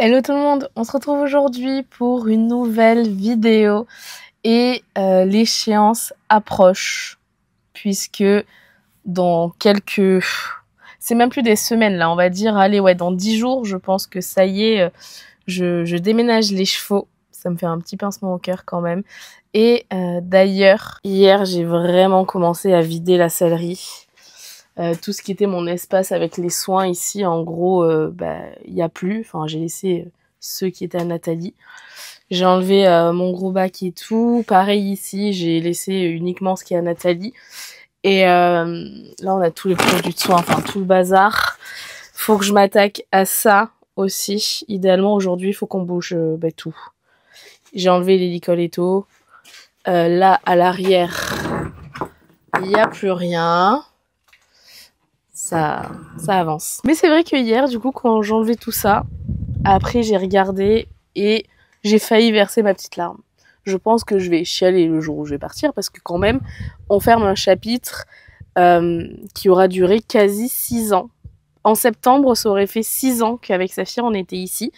Hello tout le monde, on se retrouve aujourd'hui pour une nouvelle vidéo et l'échéance approche puisque dans quelques... C'est même plus des semaines là, on va dire, allez ouais, dans 10 jours je pense que ça y est, je déménage les chevaux. Ça me fait un petit pincement au cœur quand même. Et d'ailleurs, hier j'ai vraiment commencé à vider la sellerie. Tout ce qui était mon espace avec les soins ici, en gros, il y a plus. Enfin, j'ai laissé ceux qui étaient à Nathalie. J'ai enlevé mon gros bac et tout. Pareil ici, j'ai laissé uniquement ce qui est à Nathalie. Et là, on a tous les produits de soins, enfin tout le bazar. Faut que je m'attaque à ça aussi. Idéalement, aujourd'hui, il faut qu'on bouge tout. J'ai enlevé les Licoletto. Là, à l'arrière, il n'y a plus rien. Ça avance. Mais c'est vrai que hier, du coup, quand j'enlevais tout ça, après j'ai regardé et j'ai failli verser ma petite larme. Je pense que je vais chialer le jour où je vais partir parce que quand même, on ferme un chapitre qui aura duré quasi 6 ans. En septembre, ça aurait fait 6 ans qu'avec Saphir, on était ici.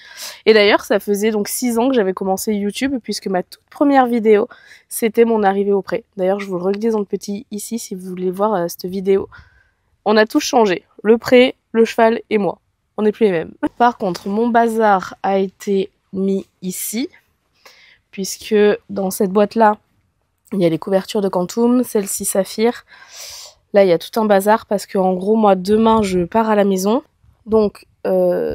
Et d'ailleurs, ça faisait donc 6 ans que j'avais commencé YouTube puisque ma toute première vidéo, c'était mon arrivée au pré. D'ailleurs, je vous le reglise dans le petit ici si vous voulez voir cette vidéo. On a tous changé, le pré, le cheval et moi. On n'est plus les mêmes. Par contre, mon bazar a été mis ici, puisque dans cette boîte-là, il y a les couvertures de Quantum, celle-ci Saphir. Là, il y a tout un bazar, parce que en gros, moi, demain, je pars à la maison. Donc,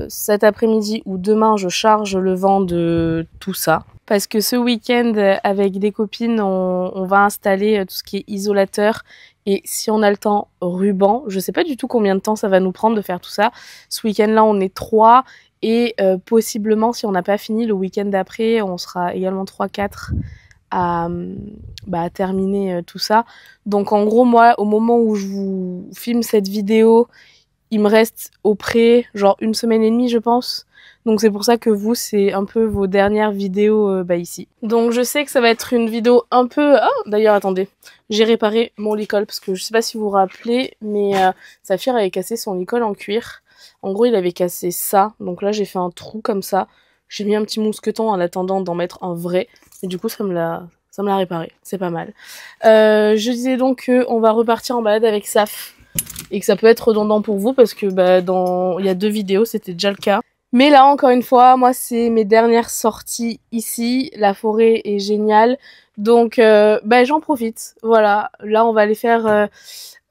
cet après-midi ou demain, je charge le vent de tout ça. Parce que ce week-end, avec des copines, on va installer tout ce qui est isolateur. Et si on a le temps, ruban. Je sais pas du tout combien de temps ça va nous prendre de faire tout ça. Ce week-end-là, on est 3. Et possiblement, si on n'a pas fini, le week-end d'après, on sera également 3-4 à terminer tout ça. Donc en gros, moi, au moment où je vous filme cette vidéo, il me reste au pré, genre 1 semaine et demie, je pense. Donc c'est pour ça que vous, c'est un peu vos dernières vidéos ici. Donc je sais que ça va être une vidéo un peu... Oh, d'ailleurs, attendez. J'ai réparé mon licol, parce que je sais pas si vous vous rappelez, mais Saphir avait cassé son licol en cuir. En gros, il avait cassé ça. Donc là, j'ai fait un trou comme ça. J'ai mis un petit mousqueton en attendant d'en mettre un vrai. Et du coup, ça me l'a réparé. C'est pas mal. Je disais donc qu'on va repartir en balade avec Saf. Et que ça peut être redondant pour vous parce que il y a 2 vidéos, c'était déjà le cas. Mais là, encore une fois, moi, c'est mes dernières sorties ici. La forêt est géniale. Donc, j'en profite. Voilà. Là, on va aller faire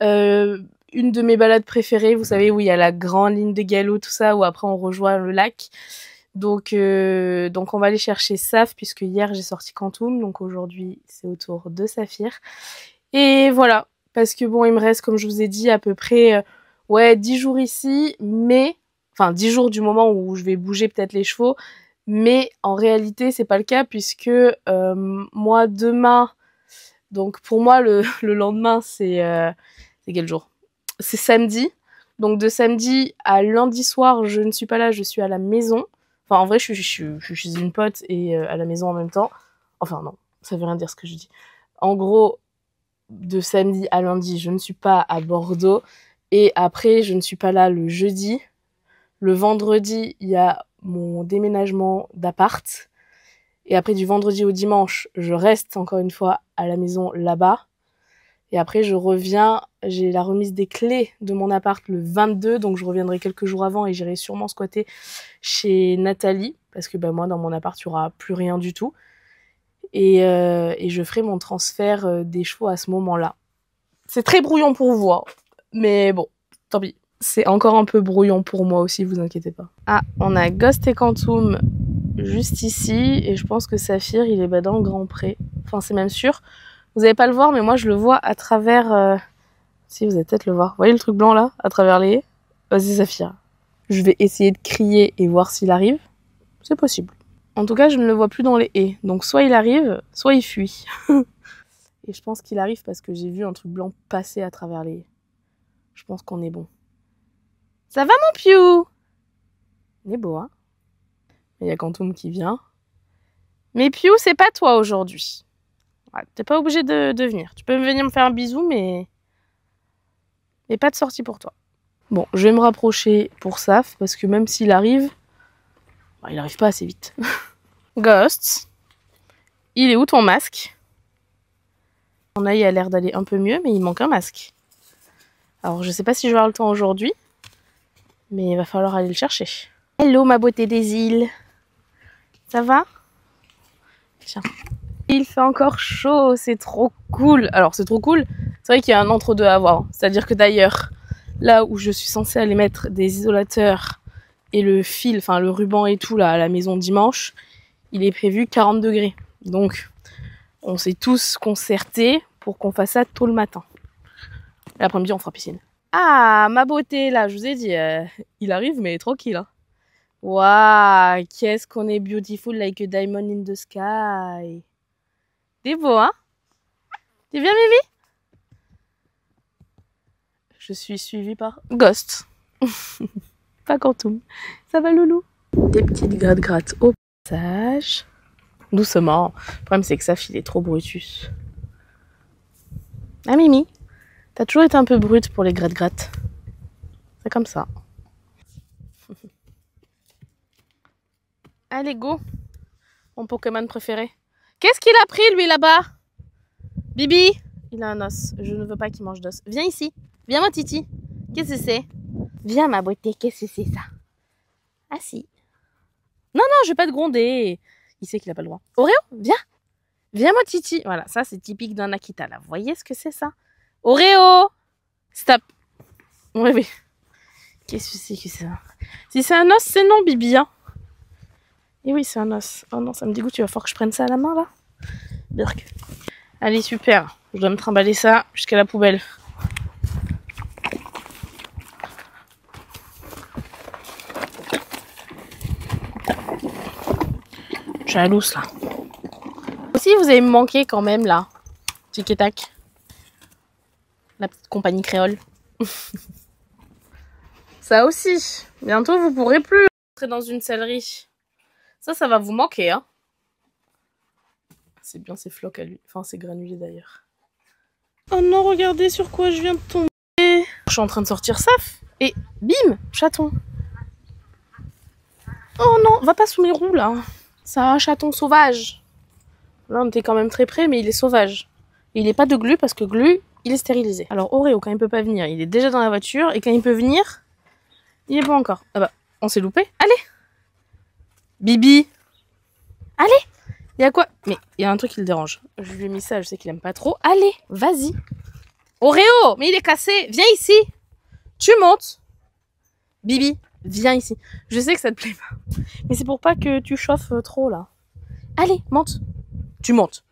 une de mes balades préférées. Vous savez, où il y a la grande ligne de galop, tout ça, où après, on rejoint le lac. Donc on va aller chercher Saf, puisque hier, j'ai sorti Quantum. Donc, aujourd'hui, c'est au tour de Saphir. Et voilà. Parce que bon, il me reste, comme je vous ai dit, à peu près 10 jours ici, mais... Enfin, 10 jours du moment où je vais bouger peut-être les chevaux, mais en réalité, c'est pas le cas, puisque moi, demain... Donc pour moi, le lendemain, c'est quel jour? C'est samedi. Donc de samedi à lundi soir, je ne suis pas là, je suis à la maison. Enfin, en vrai, je suis chez une pote et à la maison en même temps. Enfin, non, ça veut rien dire ce que je dis. En gros... De samedi à lundi, je ne suis pas à Bordeaux. Et après, je ne suis pas là le jeudi. Le vendredi, il y a mon déménagement d'appart. Et après, du vendredi au dimanche, je reste encore une fois à la maison là-bas. Et après, je reviens. J'ai la remise des clés de mon appart le 22. Donc, je reviendrai quelques jours avant et j'irai sûrement squatter chez Nathalie. Parce que moi, dans mon appart, il n'y aura plus rien du tout. Et je ferai mon transfert des chevaux à ce moment-là. C'est très brouillon pour vous, hein. Mais bon, tant pis. C'est encore un peu brouillon pour moi aussi, vous inquiétez pas. Ah, on a Ghost et Quantum juste ici, et je pense que Saphir, il est dans le Grand Pré. Enfin, c'est même sûr. Vous n'allez pas le voir, mais moi, je le vois à travers... Si, vous allez peut-être le voir. Vous voyez le truc blanc, là, à travers les haies? Vas-y, Saphir. Je vais essayer de crier et voir s'il arrive. C'est possible. En tout cas, je ne le vois plus dans les haies. Donc, soit il arrive, soit il fuit. Et je pense qu'il arrive parce que j'ai vu un truc blanc passer à travers les haies. Je pense qu'on est bon. Ça va, mon Piou? Il est beau, hein? Il y a Quantum qui vient. Mais Piou, c'est pas toi aujourd'hui. Ouais, t'es pas obligé de venir. Tu peux venir me faire un bisou, mais pas de sortie pour toi. Bon, je vais me rapprocher pour Saf, parce que même s'il arrive, Bon, il n'arrive pas assez vite. Ghost, il est où ton masque? Mon œil a l'air d'aller un peu mieux, mais il manque un masque. Alors, je sais pas si je vais avoir le temps aujourd'hui, mais il va falloir aller le chercher. Hello, ma beauté des îles. Ça va? Tiens. Il fait encore chaud, c'est trop cool. Alors, c'est trop cool. C'est vrai qu'il y a un entre-deux à avoir. C'est-à-dire que d'ailleurs, là où je suis censée aller mettre des isolateurs et le fil, enfin le ruban et tout là à la maison dimanche, il est prévu 40 degrés. Donc, on s'est tous concertés pour qu'on fasse ça tôt le matin. L'après-midi, on fera piscine. Ah, ma beauté, là, je vous ai dit, il arrive, mais tranquille. Hein. Waouh, qu'est-ce qu'on est beautiful like a diamond in the sky. T'es beau, hein? T'es bien, Mimi? Je suis suivie par Ghost. Pas Quantum. Ça va, loulou? Des petites gratte-gratte au passage. Doucement. Le problème, c'est que ça il est trop brutus. Ah, Mimi? T'as toujours été un peu brute pour les gratte-gratte. C'est comme ça. Allez, go. Mon Pokémon préféré. Qu'est-ce qu'il a pris, lui, là-bas? Bibi? Il a un os. Je ne veux pas qu'il mange d'os. Viens ici. Viens, mon titi. Qu'est-ce que c'est? Viens, ma beauté. Qu'est-ce que c'est, ça? Ah, si. Non, non, je vais pas te gronder. Il sait qu'il a pas le droit. Oreo, viens. Viens, mon titi. Voilà, ça, c'est typique d'un Akita, là. Vous voyez ce que c'est, ça? Oreo! Stop. Oui, oui. Qu'est-ce que c'est que ça? Si c'est un os, c'est non, Bibi, hein. Et oui, c'est un os. Oh non, ça me dégoûte. Il va falloir que je prenne ça à la main, là. Birk. Allez, super. Je dois me trimballer ça jusqu'à la poubelle. Je suis à la loose, là. Aussi, vous allez me manquer quand même, là. Tic et tac. La petite compagnie créole. Ça aussi. Bientôt, vous pourrez plus entrer dans une sellerie. Ça va vous manquer, hein. C'est bien ces flocs à lui. Enfin, ces granulés, d'ailleurs. Oh non, regardez sur quoi je viens de tomber. Je suis en train de sortir Saf. Et bim, chaton. Oh non, va pas sous mes roues, là. C'est un chaton sauvage. Là, on était quand même très près, mais il est sauvage. Et il n'est pas de Glu, parce que Glu, il est stérilisé. Alors, Oreo, quand il peut pas venir, il est déjà dans la voiture. Et quand il peut venir, il est pas encore. Ah bah, on s'est loupé. Allez. Bibi. Allez. Il y a quoi? Mais il y a un truc qui le dérange. Je lui ai mis ça, je sais qu'il aime pas trop. Allez, vas-y. Oreo, mais il est cassé. Viens ici. Tu montes. Bibi, viens ici. Je sais que ça te plaît pas. Mais c'est pour pas que tu chauffes trop, là. Allez, monte. Tu montes.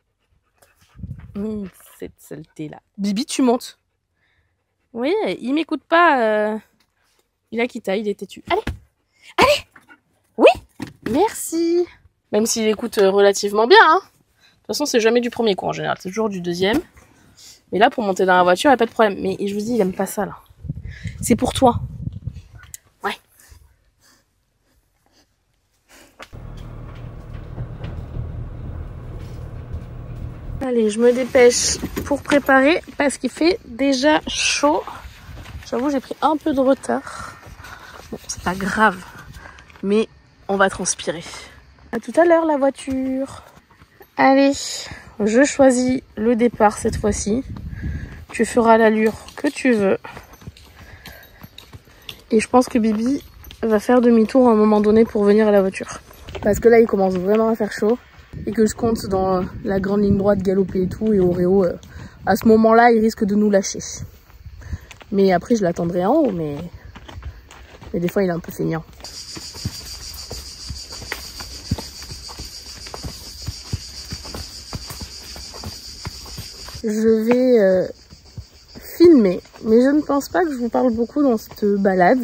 Cette saleté-là. Bibi, tu montes. Oui, il m'écoute pas. Il a quitté, il est têtu. Allez. Allez. Oui. Merci. Même s'il écoute relativement bien, hein. De toute façon, c'est jamais du premier coup en général, c'est toujours du deuxième. Mais là, pour monter dans la voiture, il n'y a pas de problème. Mais je vous dis, il aime pas ça, là. C'est pour toi. Ouais. Allez, je me dépêche pour préparer parce qu'il fait déjà chaud. J'avoue, j'ai pris un peu de retard. Bon, c'est pas grave. Mais on va transpirer. À tout à l'heure, la voiture. Allez, je choisis le départ cette fois-ci. Tu feras l'allure que tu veux. Et je pense que Bibi va faire demi-tour à un moment donné pour venir à la voiture. Parce que là, il commence vraiment à faire chaud. Et que je compte dans la grande ligne droite galoper et tout. Et Oreo, à ce moment-là, il risque de nous lâcher. Mais après, je l'attendrai en haut. Mais des fois, il est un peu feignant. Je vais filmer, mais je ne pense pas que je vous parle beaucoup dans cette balade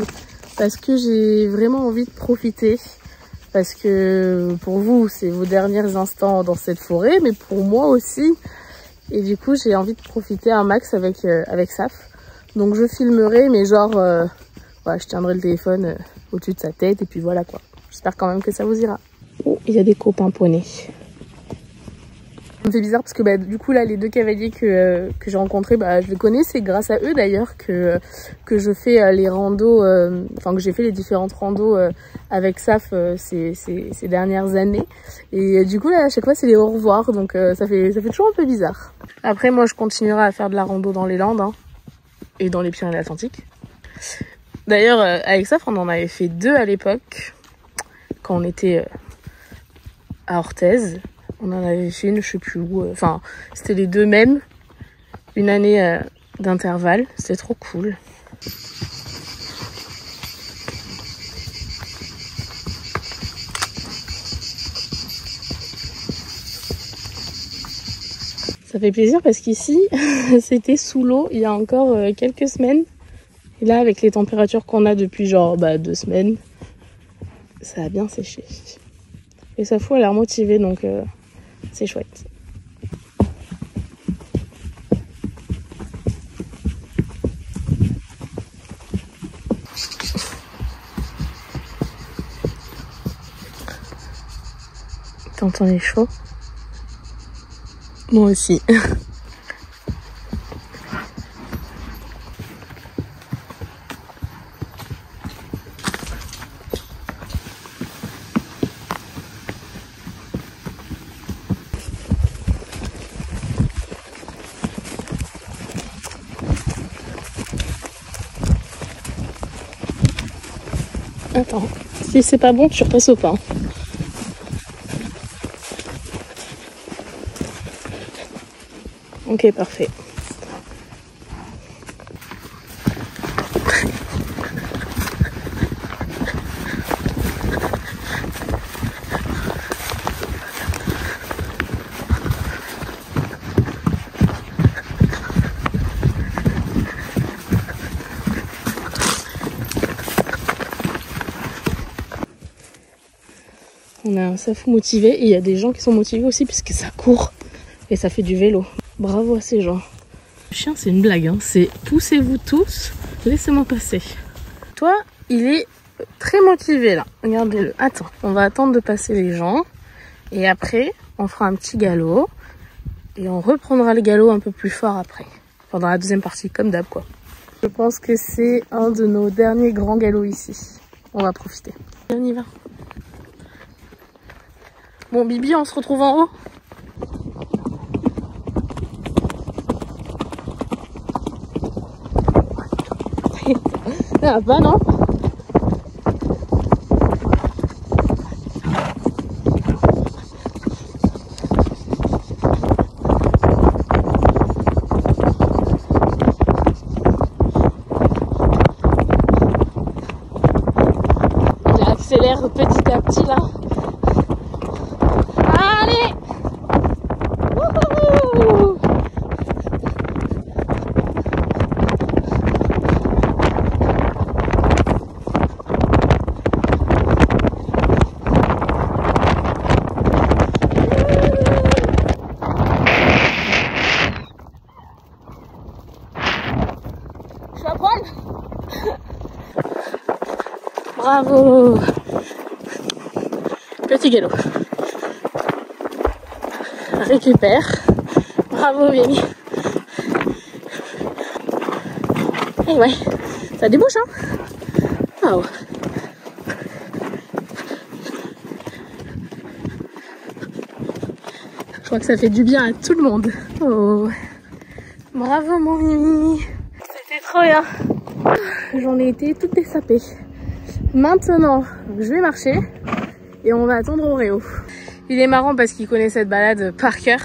parce que j'ai vraiment envie de profiter, parce que pour vous c'est vos derniers instants dans cette forêt, mais pour moi aussi, et du coup j'ai envie de profiter un max avec Saf. Donc je filmerai, mais genre voilà, je tiendrai le téléphone au-dessus de sa tête et puis voilà quoi. J'espère quand même que ça vous ira. Oh, il y a des copains poneys. Ça me fait bizarre parce que bah, du coup là les deux cavaliers que j'ai rencontrés, bah, je les connais, c'est grâce à eux d'ailleurs que je fais les randos, enfin que j'ai fait les différentes randos avec Saf ces dernières années. Et du coup là à chaque fois c'est les au revoir, donc ça fait toujours un peu bizarre. Après moi je continuerai à faire de la rando dans les Landes hein, et dans les Pyrénées-Atlantiques. D'ailleurs avec Saf on en avait fait 2 à l'époque quand on était à Orthez. On en avait fait une, je sais plus où. Enfin, c'était les 2 mêmes. Une année d'intervalle. C'était trop cool. Ça fait plaisir parce qu'ici, c'était sous l'eau il y a encore quelques semaines. Et là, avec les températures qu'on a depuis genre 2 semaines, ça a bien séché. Et Safou a l'air motivée, donc c'est chouette. T'entends les chevaux? Moi aussi. Attends, si c'est pas bon, tu repasses au pain. Ok, parfait. On a un Safou motivé et il y a des gens qui sont motivés aussi puisque ça court et ça fait du vélo. Bravo à ces gens. Le chien c'est une blague, hein. C'est poussez-vous tous, laissez-moi passer. Toi, il est très motivé là, regardez-le. Attends, on va attendre de passer les gens et après on fera un petit galop et on reprendra le galop un peu plus fort après, pendant la deuxième partie comme d'hab quoi. Je pense que c'est un de nos derniers grands galops ici. On va profiter. On y va. Bon Bibi, on se retrouve en haut. Ça va pas, non? Il accélère petit à petit là. Allez! Wouhou! Bravo! Petit galop. Récupère. Bravo, Béni. Et ouais, ça débouche, hein? Wow. Je crois que ça fait du bien à tout le monde. Oh. Bravo, mon Mimi. C'était trop bien. J'en ai été toute dessapée. Maintenant, je vais marcher et on va attendre Oreo. Il est marrant parce qu'il connaît cette balade par cœur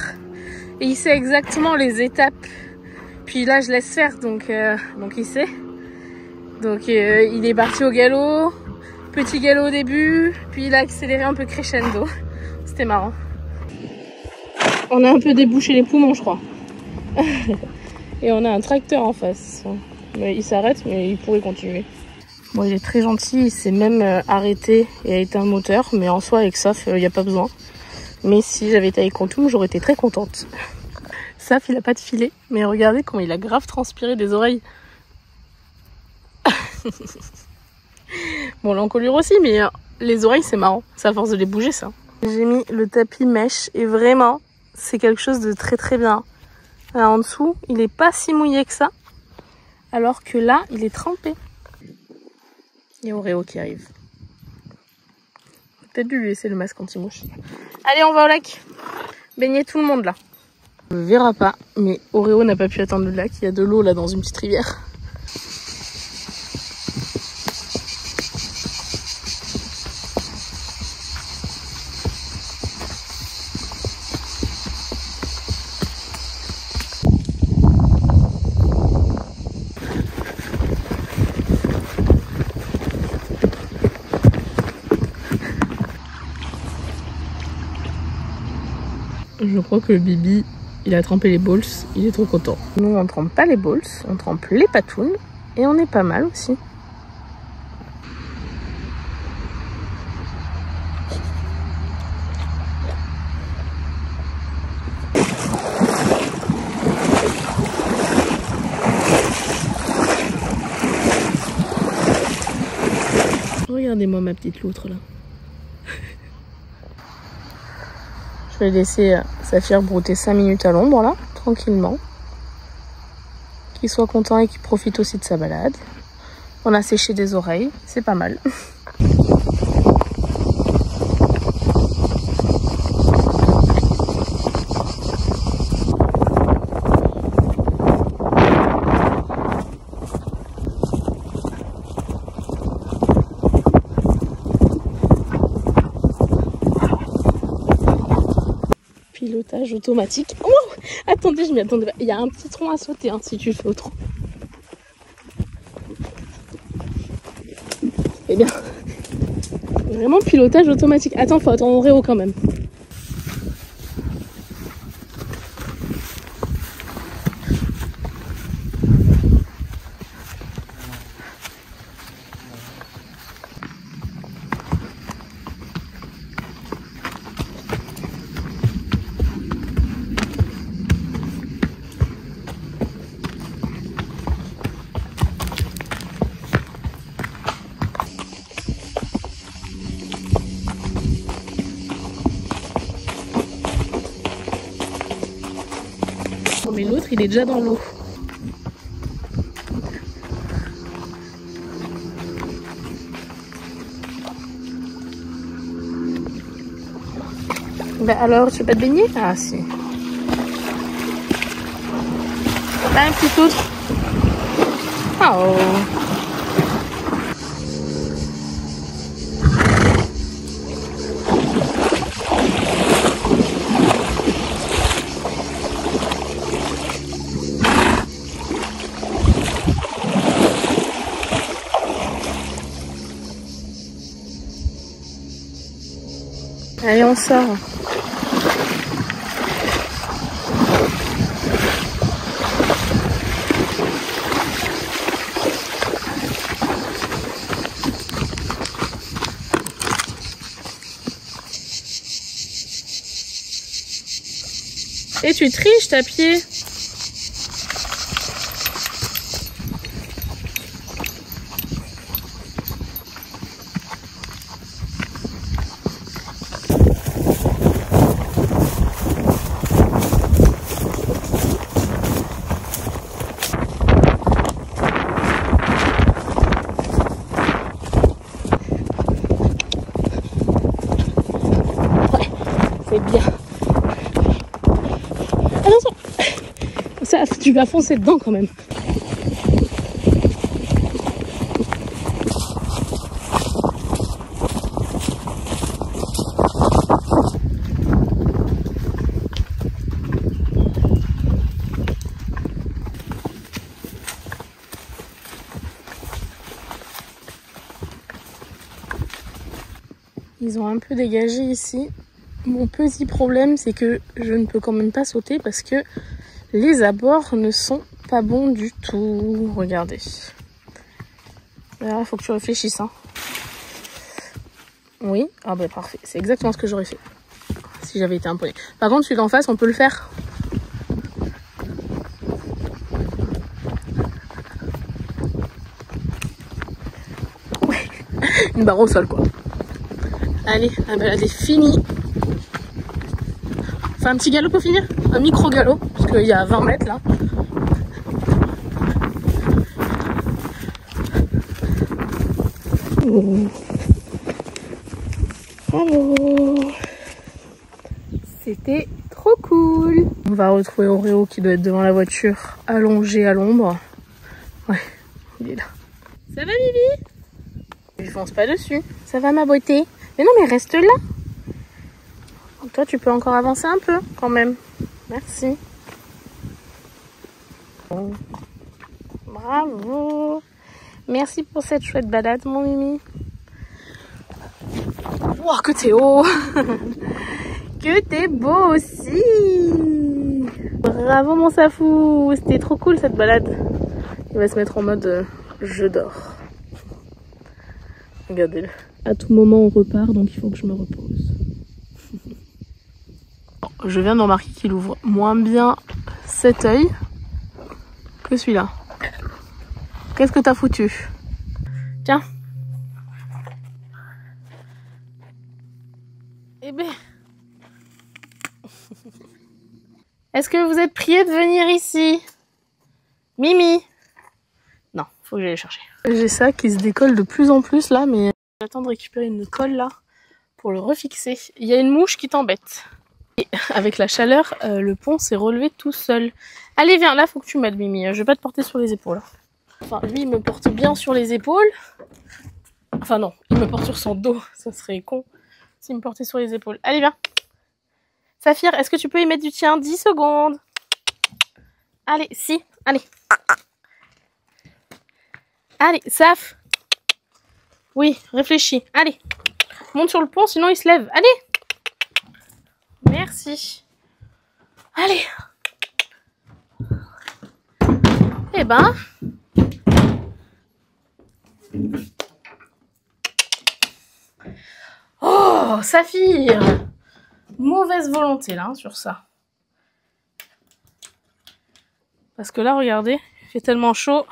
et il sait exactement les étapes. Puis là, je laisse faire, donc il sait. Donc il est parti au galop, petit galop au début, puis il a accéléré un peu crescendo. C'était marrant. On a un peu débouché les poumons, je crois. Et on a un tracteur en face. Mais il s'arrête, mais il pourrait continuer. Bon, il est très gentil, il s'est même arrêté et a éteint le moteur, mais en soi avec Saf, il n'y a pas besoin. Mais si j'avais été avec Quantum, j'aurais été très contente. Saf, il a pas de filet, mais regardez comment il a grave transpiré des oreilles. Bon, l'encolure aussi, mais les oreilles c'est marrant, c'est à force de les bouger ça. J'ai mis le tapis mèche et vraiment, c'est quelque chose de très très bien. Là, en dessous, il est pas si mouillé que ça. Alors que là, il est trempé. Il y a Oreo qui arrive. Peut-être lui laisser le masque anti-mouche. Allez, on va au lac. Baigner tout le monde là. On ne le verra pas, mais Oreo n'a pas pu atteindre le lac. Il y a de l'eau là dans une petite rivière. Je crois que Bibi, il a trempé les balls, il est trop content. Nous, on trempe pas les balls, on trempe les patounes et on est pas mal aussi. Regardez-moi ma petite loutre là. Je vais laisser Saphir brouter 5 minutes à l'ombre là, tranquillement. Qu'il soit content et qu'il profite aussi de sa balade. On a séché des oreilles, c'est pas mal. Pilotage automatique. Oh, attendez, je m'y attendais pas. Il y a un petit tronc à sauter hein, si tu le fais au trou. Eh bien, vraiment pilotage automatique. Attends, faut attendre Oreo quand même. Mais l'autre il est déjà dans l'eau. Bah alors tu veux pas te baigner? Ah si. Bah un petit autre. Oh. Allez, on sort. Et tu triches, ta pied. C'est bien. Attention, ça, tu vas foncer dedans quand même. Ils ont un peu dégagé ici. Mon petit problème, c'est que je ne peux quand même pas sauter parce que les abords ne sont pas bons du tout. Regardez. Là, il faut que tu réfléchisses. Hein. Oui, ah bah parfait. C'est exactement ce que j'aurais fait si j'avais été un poney. Par contre, celui d'en face, on peut le faire. Ouais, une barre au sol quoi. Allez, la balade est finie. fait un petit galop pour finir? Un micro galop, parce qu'il y a 20 mètres là. Oh. Hello. C'était trop cool. On va retrouver Oreo qui doit être devant la voiture, allongé à l'ombre. Ouais, il est là. Ça va Bibi? Je fonce pas dessus. Ça va ma beauté? Mais non mais reste là. Toi tu peux encore avancer un peu quand même. Merci. Bravo. Merci pour cette chouette balade mon Mimi. Wow, que t'es haut. Que t'es beau aussi. Bravo mon Safou. C'était trop cool cette balade. Il va se mettre en mode je dors. Regardez-le. À tout moment on repart donc il faut que je me repose. Je viens de remarquer qu'il ouvre moins bien cet œil que celui-là. Qu'est-ce que t'as foutu? Tiens. Eh ben. Est-ce que vous êtes prié de venir ici? Mimi? Non, faut que j'aille chercher. J'ai ça qui se décolle de plus en plus là, mais j'attends de récupérer une colle là pour le refixer. Il y a une mouche qui t'embête. Et avec la chaleur, le pont s'est relevé tout seul. Allez, viens, là, faut que tu m'aides, Mimi. Je vais pas te porter sur les épaules. Enfin, lui, il me porte bien sur les épaules. Enfin, non, il me porte sur son dos. Ça serait con s'il me portait sur les épaules. Allez, viens. Saphir, est-ce que tu peux y mettre du tien? 10 secondes. Allez, si. Allez. Allez, Saf. Oui, réfléchis. Allez. Monte sur le pont, sinon il se lève. Allez. Merci. Allez. Eh ben. Oh, Saphir. Mauvaise volonté là sur ça. Parce que là, regardez, il fait tellement chaud.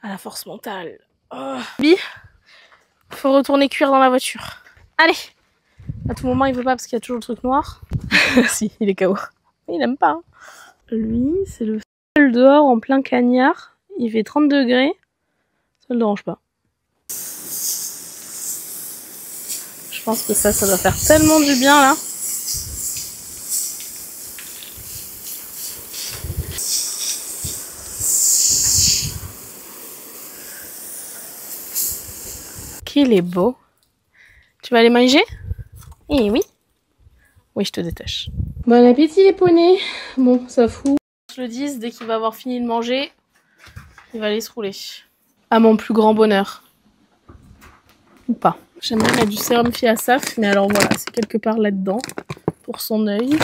À la force mentale. Oh. Faut retourner cuire dans la voiture. Allez. À tout moment, il veut pas parce qu'il y a toujours le truc noir. Si, il est KO. Il aime pas. Hein. Lui, c'est le seul dehors en plein cagnard. Il fait 30 degrés. Ça le dérange pas. Je pense que ça doit faire tellement du bien là. Qu'il est beau. Tu vas aller manger? Eh oui. Oui, je te détache. Bon appétit les poneys. Bon, ça fout. Je le dis, dès qu'il va avoir fini de manger, il va aller se rouler. À mon plus grand bonheur. Ou pas. J'aimerais mettre du sérum Phi à Saf, mais alors voilà, c'est quelque part là-dedans. Pour son œil.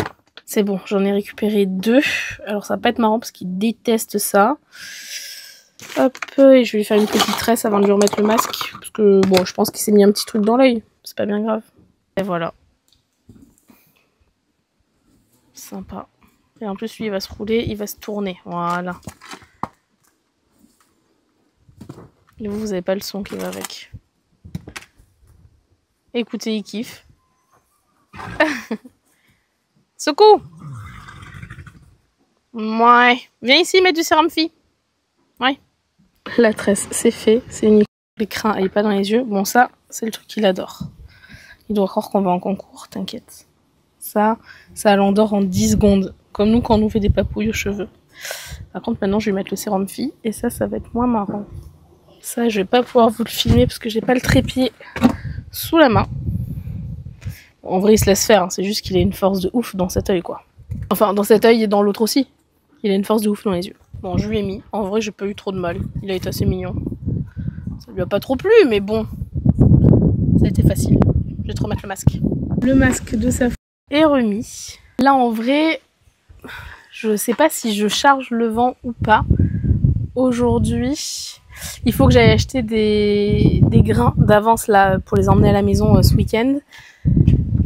C'est bon, j'en ai récupéré 2. Alors ça va pas être marrant parce qu'il déteste ça. Hop, et je vais lui faire une petite tresse avant de lui remettre le masque. Parce que bon, je pense qu'il s'est mis un petit truc dans l'œil. C'est pas bien grave. Et voilà. Sympa. Et en plus, lui, il va se rouler, il va se tourner. Voilà. Et vous avez pas le son qui va avec. Écoutez, il kiffe. Secoue! Ouais. Viens ici, mettre du sérum Phi. Ouais. La tresse, c'est fait. C'est unique. Les crins aillent pas dans les yeux. Bon, ça, c'est le truc qu'il adore. Il doit croire qu'on va en concours, t'inquiète. Ça l'endort en 10 secondes. Comme nous quand on nous fait des papouilles aux cheveux. Par contre, maintenant, je vais mettre le sérum Phi. Et ça va être moins marrant. Ça, je vais pas pouvoir vous le filmer parce que j'ai pas le trépied sous la main. En vrai, il se laisse faire. Hein. C'est juste qu'il a une force de ouf dans cet œil, quoi. Enfin, dans cet œil et dans l'autre aussi. Il a une force de ouf dans les yeux. Bon, je lui ai mis. En vrai, j'ai pas eu trop de mal. Il a été assez mignon. Ça lui a pas trop plu, mais bon. Ça a été facile. Je vais te remettre le masque. Le masque de Safou est remis. Là, en vrai, je sais pas si je charge le vent ou pas. Aujourd'hui, il faut que j'aille acheter des grains d'avance là pour les emmener à la maison ce week-end.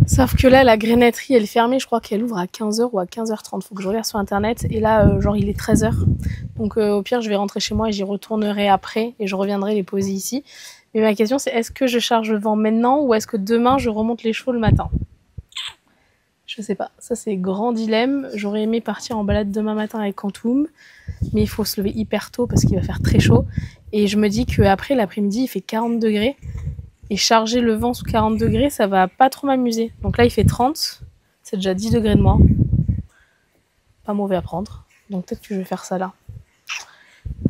Sauf que là, la grainetterie, elle est fermée. Je crois qu'elle ouvre à 15h ou à 15h30. Faut que je regarde sur internet. Et là, genre, il est 13h. Donc, au pire, je vais rentrer chez moi et j'y retournerai après. Et je reviendrai les poser ici. Mais ma question, c'est est-ce que je charge le vent maintenant ou est-ce que demain, je remonte les chevaux le matin? Je sais pas, ça c'est grand dilemme. J'aurais aimé partir en balade demain matin avec Quantum, mais il faut se lever hyper tôt parce qu'il va faire très chaud. Et je me dis qu'après l'après-midi il fait 40 degrés. Et charger le vent sous 40 degrés, ça va pas trop m'amuser. Donc là il fait 30, c'est déjà 10 degrés de moins. Pas mauvais à prendre. Donc peut-être que je vais faire ça là.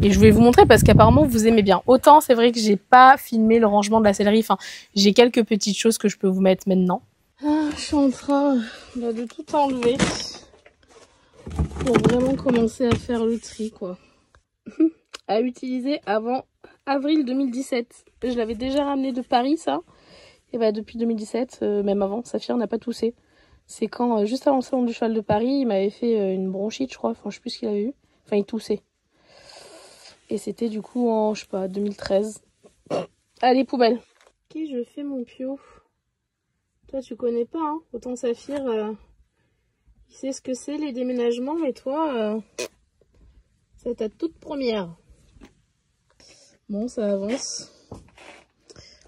Et je vais vous montrer parce qu'apparemment vous aimez bien. Autant c'est vrai que j'ai pas filmé le rangement de la sellerie. Enfin, j'ai quelques petites choses que je peux vous mettre maintenant. Ah, je suis en train de tout enlever pour vraiment commencer à faire le tri quoi. À utiliser avant avril 2017. Je l'avais déjà ramené de Paris ça. Et bah depuis 2017, même avant, Saphir n'a pas toussé. C'est quand, juste avant le salon du cheval de Paris, il m'avait fait une bronchite je crois. Enfin je sais plus ce qu'il avait eu. Enfin il toussait. Et c'était du coup en, je sais pas, 2013. Allez, poubelle. Qui je fais mon pio? Toi, tu connais pas, hein. Autant Saphir, il sait ce que c'est, les déménagements, mais toi, c'est ta toute première. Bon, ça avance.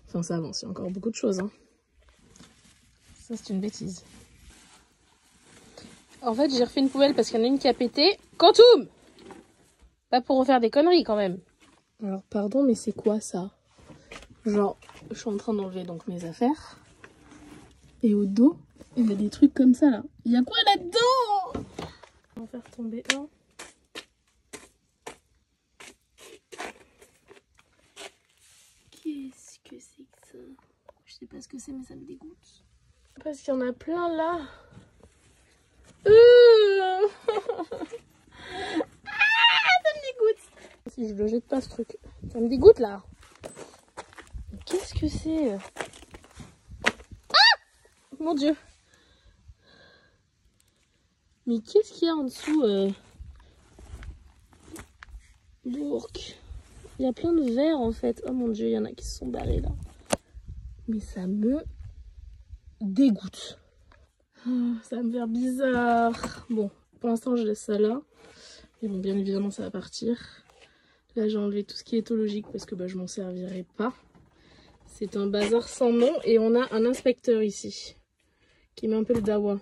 Enfin, ça avance, il y a encore beaucoup de choses, hein. Ça, c'est une bêtise. En fait, j'ai refait une poubelle parce qu'il y en a une qui a pété. Quantum! Pas pour refaire des conneries quand même. Alors pardon mais c'est quoi ça? Genre je suis en train d'enlever donc mes affaires. Et au dos il y a des trucs comme ça là. Il y a quoi là-dedans? On va faire tomber un. Qu'est-ce que c'est que ça? Je sais pas ce que c'est mais ça me dégoûte. Parce qu'il y en a plein là. Si je le jette pas ce truc, ça me dégoûte là. Qu'est-ce que c'est? Ah! Mon Dieu. Mais qu'est-ce qu'il y a en dessous? Bourque. Il y a plein de verres en fait. Oh mon Dieu, il y en a qui se sont barrés là. Mais ça me dégoûte. Oh, ça va me faire bizarre. Bon, pour l'instant je laisse ça là. Et bon, bien évidemment ça va partir. Là j'ai enlevé tout ce qui est éthologique parce que je m'en servirai pas. C'est un bazar sans nom et on a un inspecteur ici qui met un peu le dawa.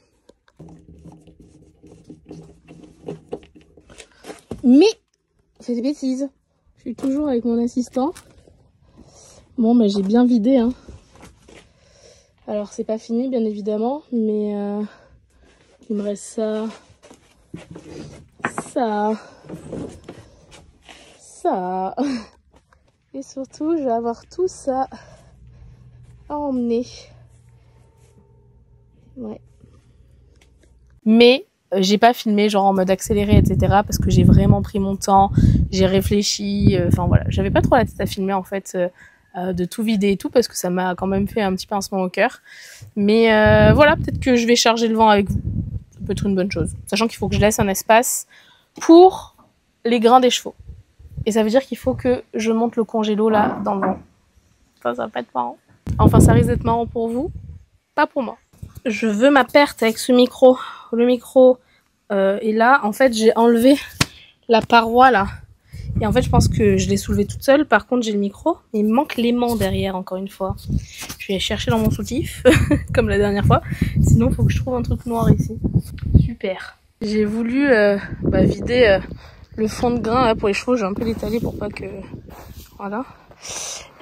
Mais c'est des bêtises. Je suis toujours avec mon assistant. Bon j'ai bien vidé hein. Alors c'est pas fini bien évidemment mais il me reste ça. Ça. Et surtout, je vais avoir tout ça à emmener. Ouais. Mais j'ai pas filmé genre en mode accéléré, etc. Parce que j'ai vraiment pris mon temps, j'ai réfléchi. Enfin voilà, j'avais pas trop la tête à filmer en fait, de tout vider et tout, parce que ça m'a quand même fait un petit pincement au cœur. Mais voilà, peut-être que je vais charger le vent avec vous. Ça peut être une bonne chose. Sachant qu'il faut que je laisse un espace pour les grains des chevaux. Et ça veut dire qu'il faut que je monte le congélo là dans le vent. Ça va pas être marrant. Enfin, ça risque d'être marrant pour vous, pas pour moi. Je veux ma perte avec ce micro. Le micro est là. En fait, j'ai enlevé la paroi là. Et en fait, je pense que je l'ai soulevé toute seule. Par contre, j'ai le micro. Il me manque l'aimant derrière, encore une fois. Je vais chercher dans mon soutif, comme la dernière fois. Sinon, il faut que je trouve un truc noir ici. Super. J'ai voulu vider... le fond de grain là pour les chevaux, j'ai un peu l'étalé pour pas que... Voilà.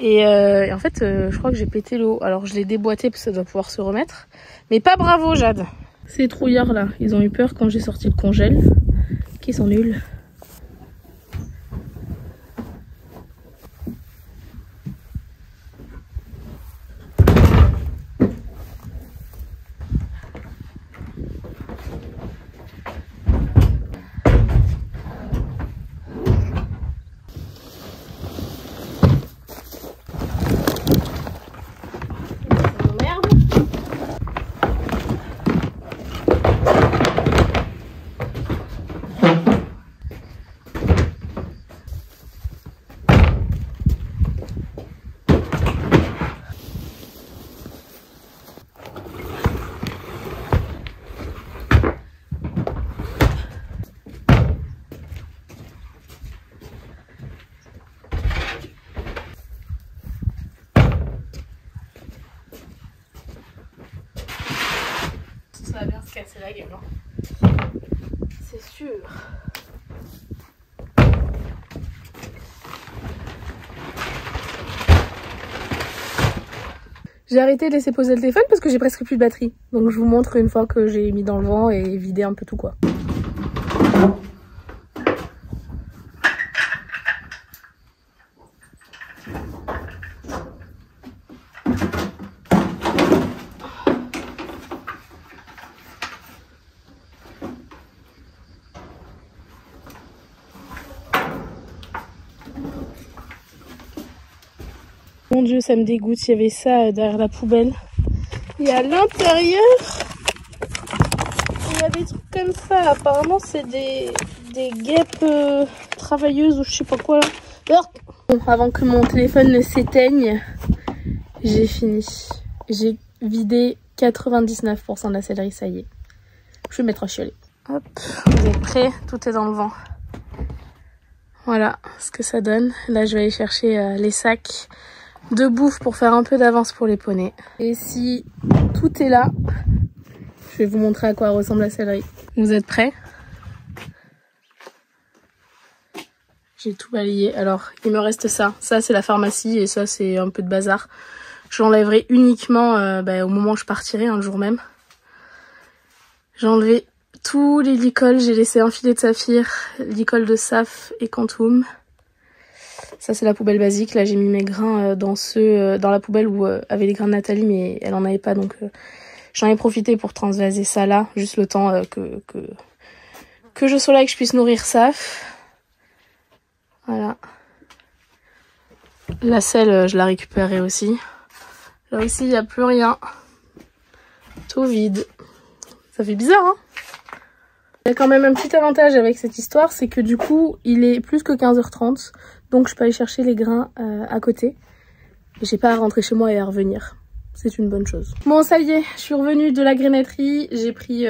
Et en fait, je crois que j'ai pété l'eau. Alors je l'ai déboîté parce que ça doit pouvoir se remettre. Mais pas bravo Jade. Ces trouillards là, ils ont eu peur quand j'ai sorti le congèle. Qui sont nuls. casser la gueule, hein. C'est sûr. J'ai arrêté de laisser poser le téléphone parce que j'ai presque plus de batterie. Donc je vous montre une fois que j'ai mis dans le vent et vidé un peu tout quoi. Mon Dieu, ça me dégoûte, il y avait ça derrière la poubelle. Et à l'intérieur, il y a des trucs comme ça. Apparemment, c'est des guêpes travailleuses ou je sais pas quoi là. Bon, avant que mon téléphone ne s'éteigne, j'ai fini. J'ai vidé 99% de la céleri, ça y est. Je vais mettre un chiolet. Hop, vous êtes prêts? Tout est dans le vent. Voilà ce que ça donne. Là, je vais aller chercher les sacs de bouffe pour faire un peu d'avance pour les poneys. Et si tout est là, je vais vous montrer à quoi ressemble la céleri. Vous êtes prêts? J'ai tout balayé. Alors, il me reste ça. Ça, c'est la pharmacie et ça, c'est un peu de bazar. Je l'enlèverai uniquement au moment où je partirai, le jour même. J'ai enlevé tous les licols. J'ai laissé un filet de saphir, licol de Saf et Quantum. Ça c'est la poubelle basique, là j'ai mis mes grains dans la poubelle où avait les grains de Nathalie mais elle en avait pas donc j'en ai profité pour transvaser ça là, juste le temps que je sois là et que je puisse nourrir Saf. Voilà. La selle je la récupérerai aussi. Là aussi il n'y a plus rien. Tout vide. Ça fait bizarre hein. Il y a quand même un petit avantage avec cette histoire, c'est que du coup, il est plus que 15h30, donc je peux aller chercher les grains à côté. Et j'ai pas à rentrer chez moi et à revenir. C'est une bonne chose. Bon, ça y est, je suis revenue de la grenadierie. J'ai pris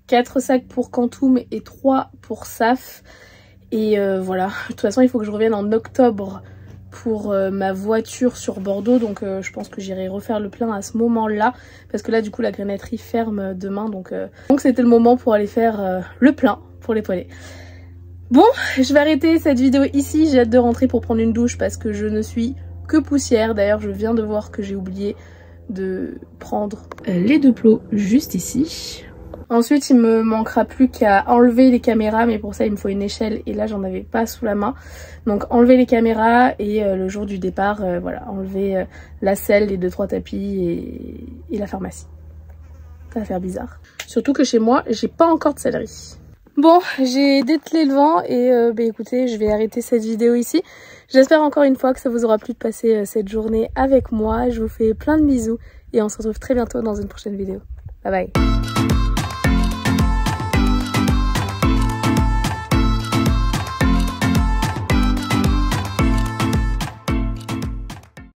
4 sacs pour Quantum et 3 pour Saf. Et voilà, de toute façon, il faut que je revienne en octobre pour ma voiture sur Bordeaux. Donc je pense que j'irai refaire le plein à ce moment-là. Parce que là, du coup, la grenadierie ferme demain. Donc c'était le moment pour aller faire le plein pour les poneys. Bon, je vais arrêter cette vidéo ici. J'ai hâte de rentrer pour prendre une douche parce que je ne suis que poussière. D'ailleurs, je viens de voir que j'ai oublié de prendre les 2 plots juste ici. Ensuite, il me manquera plus qu'à enlever les caméras, mais pour ça, il me faut une échelle et là, j'en avais pas sous la main. Donc, enlever les caméras et le jour du départ, voilà, enlever la selle, les 2-3 tapis et la pharmacie. Ça va faire bizarre. Surtout que chez moi, j'ai pas encore de céleri. Bon, j'ai dételé le vent et écoutez, je vais arrêter cette vidéo ici. J'espère encore une fois que ça vous aura plu de passer cette journée avec moi. Je vous fais plein de bisous et on se retrouve très bientôt dans une prochaine vidéo. Bye bye.